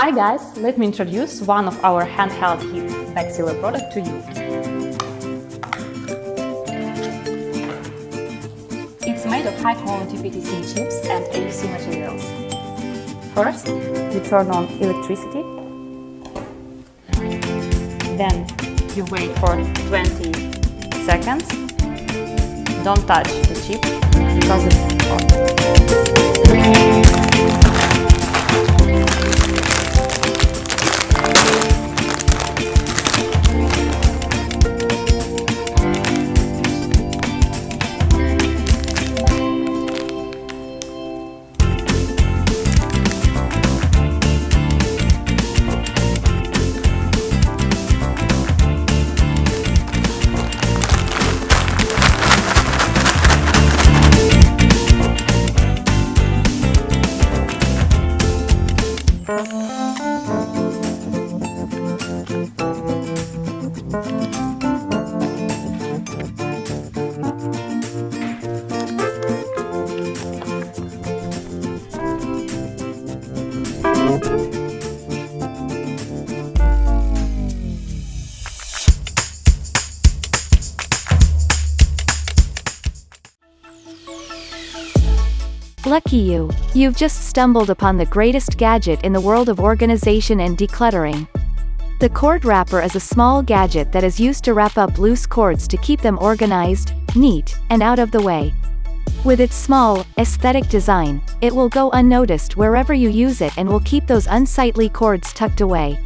Hi guys, let me introduce one of our handheld heat bag sealer product to you. It's made of high-quality PTC chips and AUC materials. First, you turn on electricity. Then you wait for 20 seconds. Don't touch the chip because it's hot. Lucky you, you've just stumbled upon the greatest gadget in the world of organization and decluttering. The cord wrapper is a small gadget that is used to wrap up loose cords to keep them organized, neat, and out of the way. With its small, aesthetic design, it will go unnoticed wherever you use it and will keep those unsightly cords tucked away.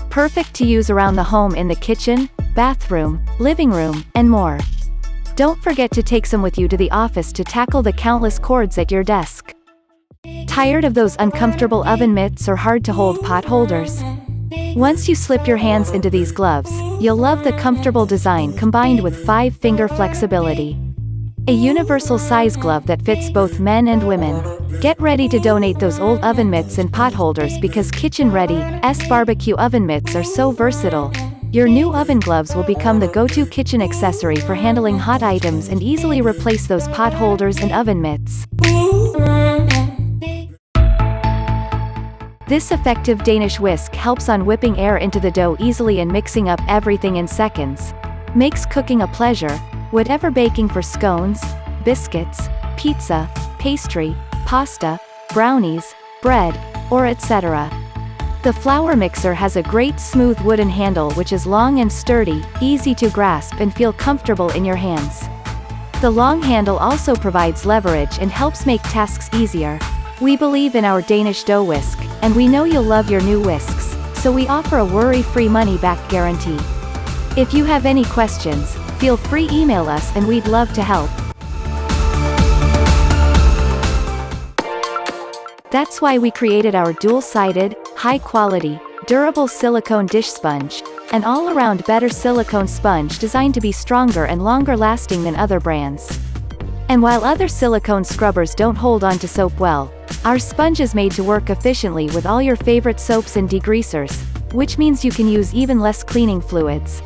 Perfect to use around the home in the kitchen, bathroom, living room, and more. Don't forget to take some with you to the office to tackle the countless cords at your desk. Tired of those uncomfortable oven mitts or hard-to-hold pot holders? Once you slip your hands into these gloves, you'll love the comfortable design combined with 5-finger flexibility. A universal size glove that fits both men and women. Get ready to donate those old oven mitts and pot holders because kitchen-ready barbecue oven mitts are so versatile. Your new oven gloves will become the go-to kitchen accessory for handling hot items and easily replace those pot holders and oven mitts. This effective Danish whisk helps on whipping air into the dough easily and mixing up everything in seconds. Makes cooking a pleasure, whatever baking for scones, biscuits, pizza, pastry, pasta, brownies, bread, or etc. The flour mixer has a great smooth wooden handle which is long and sturdy, easy to grasp and feel comfortable in your hands. The long handle also provides leverage and helps make tasks easier. We believe in our Danish dough whisk, and we know you'll love your new whisks, so we offer a worry-free money-back guarantee. If you have any questions, feel free email us and we'd love to help. That's why we created our dual-sided, high-quality, durable silicone dish sponge, an all-around better silicone sponge designed to be stronger and longer-lasting than other brands. And while other silicone scrubbers don't hold on to soap well, our sponge is made to work efficiently with all your favorite soaps and degreasers, which means you can use even less cleaning fluids.